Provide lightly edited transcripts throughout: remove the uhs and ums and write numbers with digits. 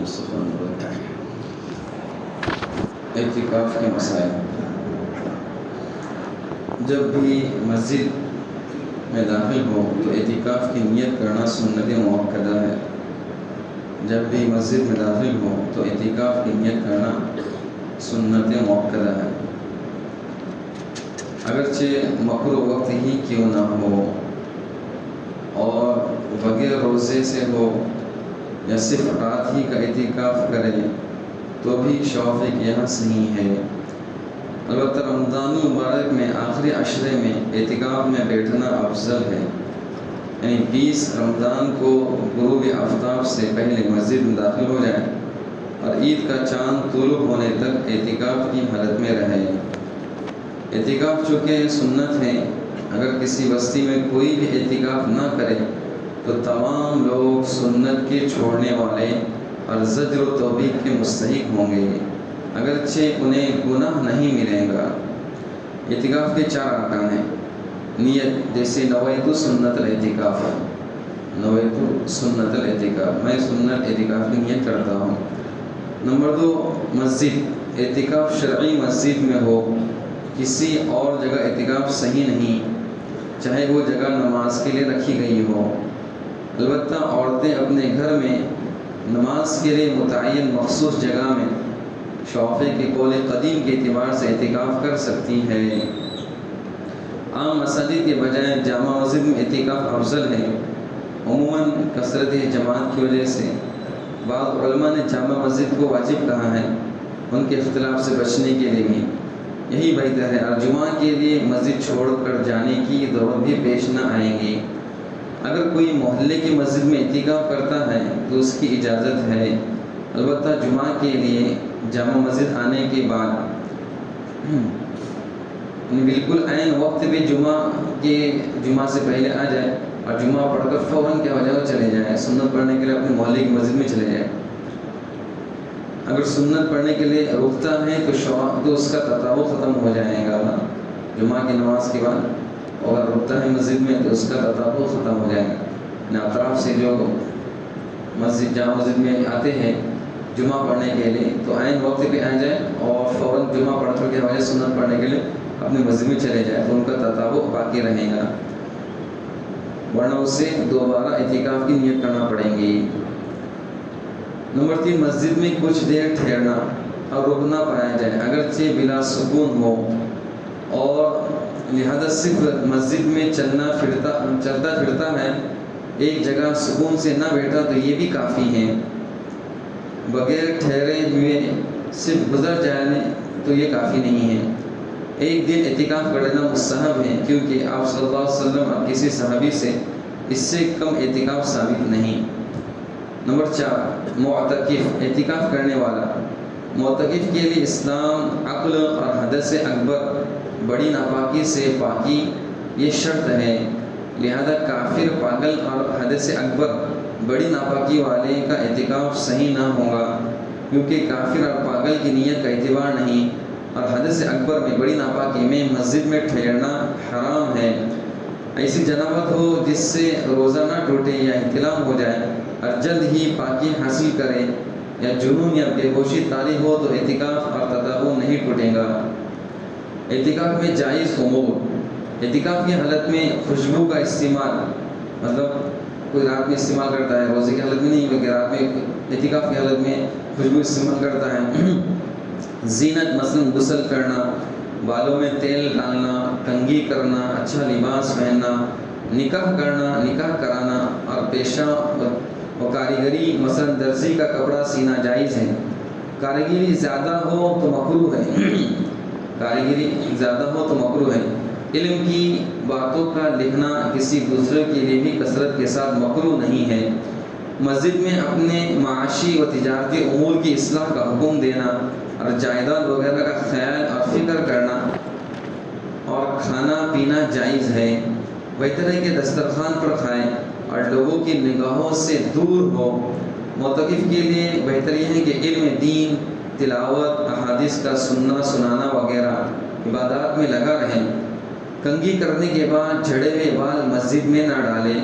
مصطفیٰ اعتکاف کے مسائل۔ جب بھی مسجد میں داخل ہو تو اعتکاف کی نیت کرنا سنت مؤکدہ ہے۔ جب بھی مسجد میں داخل ہو تو اعتکاف کی نیت کرنا سنت مؤکدہ ہے، اگرچہ مکروہ وقت ہی کیوں نہ ہو اور بغیر روزے سے ہو یا صرف رات ہی کا اعتکاف کرے تو بھی شوافی کے یہاں صحیح ہے۔ البتہ رمضان مبارک میں آخری عشرے میں اعتکاف میں بیٹھنا افضل ہے، یعنی 20 رمضان کو غروب آفتاب سے پہلے مسجد میں داخل ہو جائے اور عید کا چاند طلوع ہونے تک اعتکاف کی حالت میں رہے۔ اعتکاف چونکہ سنت ہے، اگر کسی بستی میں کوئی بھی اعتکاف نہ کرے تو تمام لوگ سنت کے چھوڑنے والے اور زجر و توبیخ کے مستحق ہوں گے، اگرچہ انہیں گناہ نہیں ملے گا۔ اعتکاف کے 4 ارکان ہیں۔ نیت، جیسے نویت سنت الاعتکاف، نویت سنت الاعتکاف، میں سنت اعتکاف کی نیت کرتا ہوں۔ نمبر 2، مسجد، اعتکاف شرعی مسجد میں ہو، کسی اور جگہ اعتکاف صحیح نہیں، چاہے وہ جگہ نماز کے لیے رکھی گئی ہو۔ البتہ عورتیں اپنے گھر میں نماز کے لیے متعین مخصوص جگہ میں شوافی کے قول قدیم کے اعتبار سے اعتکاف کر سکتی ہے۔ عام مساجد کے بجائے جامع مسجد میں اعتکاف افضل ہے، عموماً کثرت جماعت کی وجہ سے۔ بعض علماء نے جامع مسجد کو واجب کہا ہے، ان کے اختلاف سے بچنے کے لیے بھی یہی بہتر ہے، اور جمعہ کے لیے مسجد چھوڑ کر جانے کی ضرورت بھی پیش نہ آئے گی۔ اگر کوئی محلے کی مسجد میں اعتکاف کرتا ہے تو اس کی اجازت ہے، البتہ جمعہ کے لیے جامع مسجد آنے کے بعد بالکل عین وقت پہ جمعہ سے پہلے آ جائے اور جمعہ پڑھ کر فوراً کیا ہو جائے چلے جائے، سنت پڑھنے کے لیے اپنے محلے کی مسجد میں چلے جائے۔ اگر سنت پڑھنے کے لیے رکتا ہے تو اس کا تطابق ختم ہو جائے گا جمعہ کی نماز کے بعد، اگر رکتا ہے مسجد میں تو اس کا تطابق ختم ہو جائے گا۔ اطراف سے جو جامع مسجد میں آتے ہیں جمعہ پڑھنے کے لیے تو عین وقت پہ آ جائے اور فوراً جمعہ پڑھ کر کے وجہ سنت پڑھنے کے لیے اپنی مسجد میں چلے جائے تو ان کا تطابق باقی رہے گا، ورنہ اسے دوبارہ اعتکاف کی نیت کرنا پڑیں گی۔ نمبر 3، مسجد میں کچھ دیر ٹھہرنا اور رکنا پایا جائے، اگرچہ بلا سکون ہو، اور لہذا صرف مسجد میں چلتا پھرتا ہے، ایک جگہ سکون سے نہ بیٹھا تو یہ بھی کافی ہے۔ بغیر ٹھہرے ہوئے صرف گزر جانے تو یہ کافی نہیں ہے۔ ایک دن اعتکاف کر لینا مستحب ہے، کیونکہ آپ صلی اللہ علیہ وسلم اور کسی صحابی سے اس سے کم اعتکاف ثابت نہیں۔ نمبر 4، معتکف، اعتکاف کرنے والا۔ معتکف کے لیے اسلام عقل اور حدث اکبر، بڑی ناپاکی سے پاکی یہ شرط ہے، لہذا کافر، پاگل اور حدث اکبر بڑی ناپاکی والے کا اعتکاف صحیح نہ ہوگا، کیونکہ کافر اور پاگل کی نیت کا اعتبار نہیں، اور حدث اکبر میں بڑی ناپاکی میں مسجد میں ٹھہرنا حرام ہے۔ ایسی جنابت ہو جس سے روزہ نہ ٹوٹے یا احتلام ہو جائے اور جلد ہی پاکی حاصل کرے، یا جنون یا بے ہوشی طاری ہو تو اعتکاف اور تطابق نہیں ٹوٹے گا۔ اعتکاف میں جائز امور، اعتکاف کی حالت میں خوشبو کا استعمال، مطلب کوئی رات میں استعمال کرتا ہے، روزے کی حالت میں نہیں بلکہ رات میں اعتکاف کی حالت میں خوشبو استعمال کرتا ہے۔ زینت، مثلا غسل کرنا، بالوں میں تیل ڈالنا، کنگھی کرنا، اچھا لباس پہننا، نکاح کرنا، نکاح کرانا، اور پیشہ و کاریگری، مثلا درزی کا کپڑا سینا جائز ہے۔ کاریگری زیادہ ہو تو مکروہ ہے، علم کی باتوں کا لکھنا کسی دوسرے کے لیے بھی کثرت کے ساتھ مکروہ نہیں ہے۔ مسجد میں اپنے معاشی و تجارتی امور کی اصلاح کا حکم دینا اور جائیداد وغیرہ کا خیال اور فکر کرنا اور کھانا پینا جائز ہے۔ بہتر ہے کہ دسترخوان پر کھائیں اور لوگوں کی نگاہوں سے دور ہو۔ معتکف کے لیے بہتر یہ ہے کہ علم دین، تلاوت، احادیث کا سنانا وغیرہ عبادات میں لگا رہیں۔ کنگھی کرنے کے بعد جھڑے ہوئے بال مسجد میں نہ ڈالیں،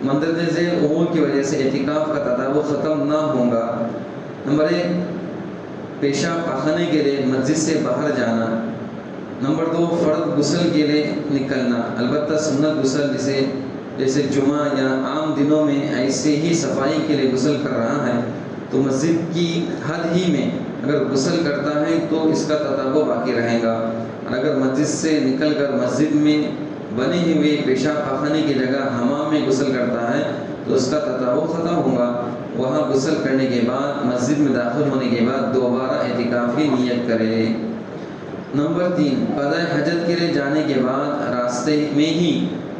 مندرجہ ذیل امور کی وجہ سے اعتکاف کا تطابق ختم نہ ہوگا۔ نمبر 1 پیشاب پاخانے کے لیے مسجد سے باہر جانا۔ نمبر 2 فرض غسل کے لیے نکلنا، البتہ سنت غسل جیسے جمعہ یا عام دنوں میں ایسے ہی صفائی کے لیے غسل کر رہا ہے تو مسجد کی حد ہی میں اگر غسل کرتا ہے تو اس کا تطابق باقی رہے گا، اور اگر مسجد سے نکل کر مسجد میں بنے ہوئے پیشاب پاخانے کی جگہ حمام میں غسل کرتا ہے تو اس کا تطابق ختم ہوگا۔ وہاں غسل کرنے کے بعد مسجد میں داخل ہونے کے بعد دوبارہ اعتکاف کی نیت کرے۔ نمبر 3 قضاء حاجت کے لیے جانے کے بعد راستے میں ہی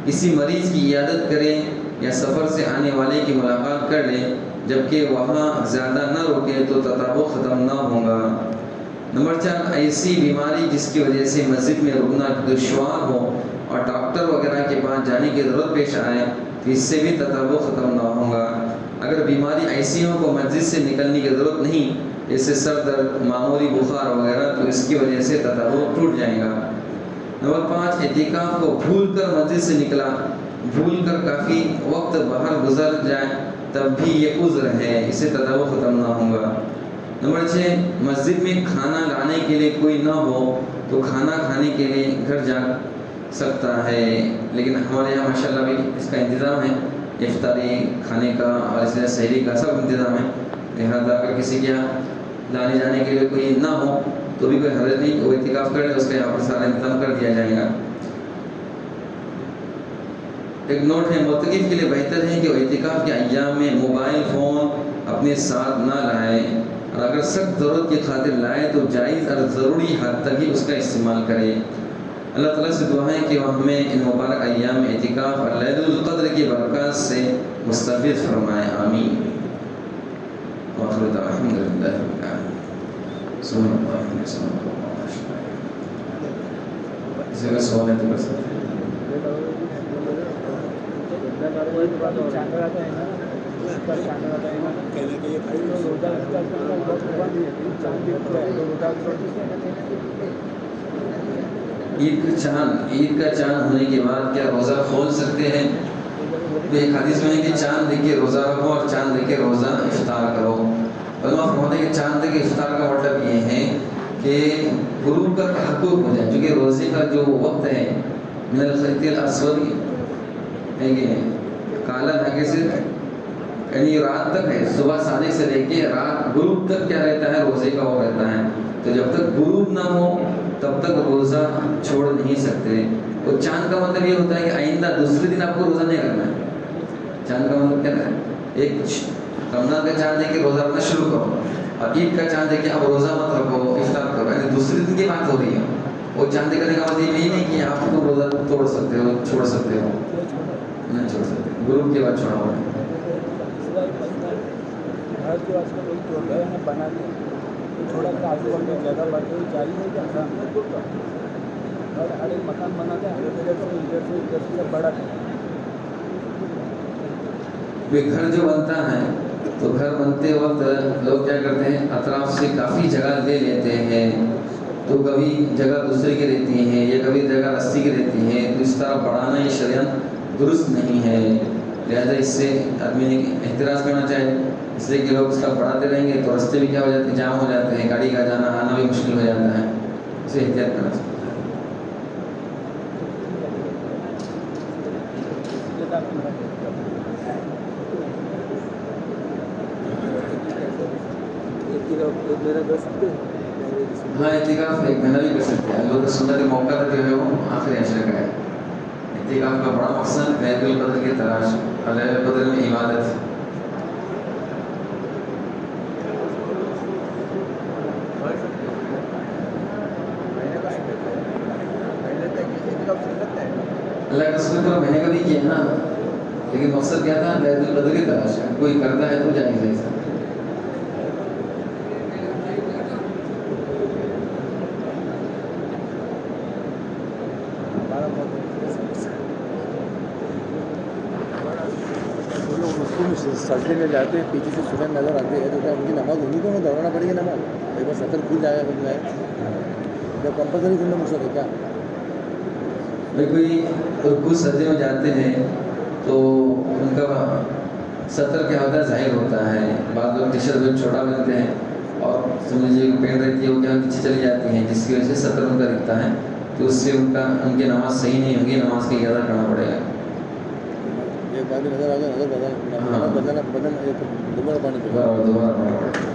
کسی مریض کی عیادت کرے یا سفر سے آنے والے کی ملاقات کر لے جبکہ وہاں زیادہ نہ روکے تو تطابق ختم نہ ہوگا۔ نمبر 4 ایسی بیماری جس کی وجہ سے مسجد میں رکنا دشوار ہو اور ڈاکٹر وغیرہ کے پاس جانے کی ضرورت پیش آئے تو اس سے بھی تطابق ختم نہ ہوگا۔ اگر بیماری ایسی ہو کو مسجد سے نکلنے کی ضرورت نہیں، جیسے سر درد، معمولی بخار وغیرہ، تو اس کی وجہ سے تطابق ٹوٹ جائے گا۔ نمبر 5 اعتکاف کو بھول کر مسجد سے نکلا، بھول کر کافی وقت باہر گزر جائے تب بھی یہ عذر ہے، اس سے تطابق ختم نہ ہوگا۔ نمبر 6 مسجد میں کھانا لانے کے لیے کوئی نہ ہو تو کھانا کھانے کے لیے گھر جا سکتا ہے، لیکن ہمارے یہاں ماشاءاللہ بھی اس کا انتظام ہے، افطاری کھانے کا اور اس طرح سحری کا سب انتظام ہے، لہٰذا اگر کسی کے یہاں لانے جانے کے لیے کوئی نہ ہو تو بھی کوئی حرج نہیں، وہ اعتکاف کر لے، اس کا یہاں پر سارا انتظام کر دیا جائے گا۔ ایک نوٹ ہے، معتکف کے لیے بہتر ہے کہ وہ اعتکاف کے ایام میں موبائل فون اپنے ساتھ نہ لائے، اور اگر سخت ضرورت کی خاطر لائے تو جائز اور ضروری حد تک ہی اس کا استعمال کرے۔ اللہ تعالیٰ سے دعا ہے کہ وہ ہمیں ان مبارک ایام میں اعتکاف اور لیلۃ القدر کی برکات سے مستفید فرمائے، آمین۔ وآخر دعوانا الحمد للہ رب العالمین۔ صلی اللہ علیہ وسلم۔ کسی کا سوال ہے تو کر سکتے ہیں۔ عید کا چاند ہونے کے بعد کیا روزہ کھول سکتے ہیں؟ ایک حدیث میں ہے کہ چاند دیکھ کے روزہ رکھو اور چاند دیکھ کے روزہ افطار کرو۔ علماء فرماتے ہیں کہ چاند دیکھ کے افطار کا مطلب یہ ہے کہ غروب کا تحقق ہو جائے، چونکہ روزے کا جو وقت ہے من الخیط الاسود ہے کہ کالا دھاگے سے یعنی رات تک ہے، صبح صادق سے لے کے رات غروب تک کیا رہتا ہے، روزے کا وہ رہتا ہے، تو جب تک غروب نہ ہو تب تک روزہ چھوڑ نہیں سکتے۔ اور چاند کا مطلب یہ ہوتا ہے کہ آئندہ دوسرے دن آپ کو روزہ نہیں رکھنا ہے۔ چاند کا مطلب کیا ہے، ایک رمضان کا چاند دیکھ کے روزہ رکھنا شروع کرو، اور عید کا چاند دیکھ کے اب روزہ مت رکھو، افطار کرو، یعنی دوسرے دن کی بات ہو رہی ہے۔ اور چاند دیکھنے کا مطلب یہ نہیں کہ آپ کو روزہ توڑ سکتے ہو، چھوڑ سکتے ہو، نہیں چھوڑ سکتے، غروب کے بعد چھوڑا ہوا ہے۔ تھوڑا سا آگے بڑھ کے زیادہ بڑھتے ہوئے جاری ہے کہ ہر ایک مکان بناتے ہیں، ادھر سے بڑا گھر جو بنتا ہے تو گھر بنتے وقت لوگ کیا کرتے ہیں، اطراف سے کافی جگہ لے لیتے ہیں، تو کبھی جگہ دوسرے کی رہتی ہے یا کبھی جگہ رستے کی رہتی ہے، تو اس طرح بڑھانا یہ شریعت درست نہیں ہے، لہذا اس سے آدمی نے احتراز کرنا چاہے، اس لیے کہ لوگ اس کا بڑھاتے رہیں گے تو رستے بھی کیا ہو جاتے ہیں، جام ہو جاتے ہیں، گاڑی کا جانا آنا بھی مشکل ہو جاتا ہے، اسے احتیاط کرنا چاہیے۔ ہاں اعتکاف ایک مہینہ بھی کر سکتے ہیں، لوگ سنت موقع جو ہے وہ آخری عشرے کا ہے۔ اعتکاف کا بڑا مقصد لیلۃ القدر کی تلاش، اور لیلۃ القدر میں عبادت۔ اللہ کے رسول کو مہینے کا بھی کیا نا، لیکن مقصد کیا تھا، لیلۃ القدر کی تلاش ہے، کوئی کرتا ہے تو جائز ہے۔ سجدے میں جاتے ہیں، پیچھے سے سورج نظر آتے ہیں، تو کیا ان کی نماز ہوگی تو ہمیں دوڑنا پڑے گی نماز، ایک بار سطر کھل جائے گا جب کمپلسری کرنا مقصد ہے کیا؟ کوئی رکوع سجدے میں جاتے ہیں تو ان کا سطر کے حوالے ظاہر ہوتا ہے. بعض لوگ ٹی شرٹ بہت چھوٹا پہنتے ہیں اور سمجھ لیجیے پہن رہتی ہے وہ کیا پیچھے چلی جاتی ہیں، جس کی وجہ سے سطر ان کا دکھتا ہے، تو اس سے ان کی نماز صحیح نہیں ہوگی، نماز کا اجازہ کرنا پڑے گا. ایک بات نظر آ گیا، نظر بدلنا بدن دوبارہ پانی دوبارہ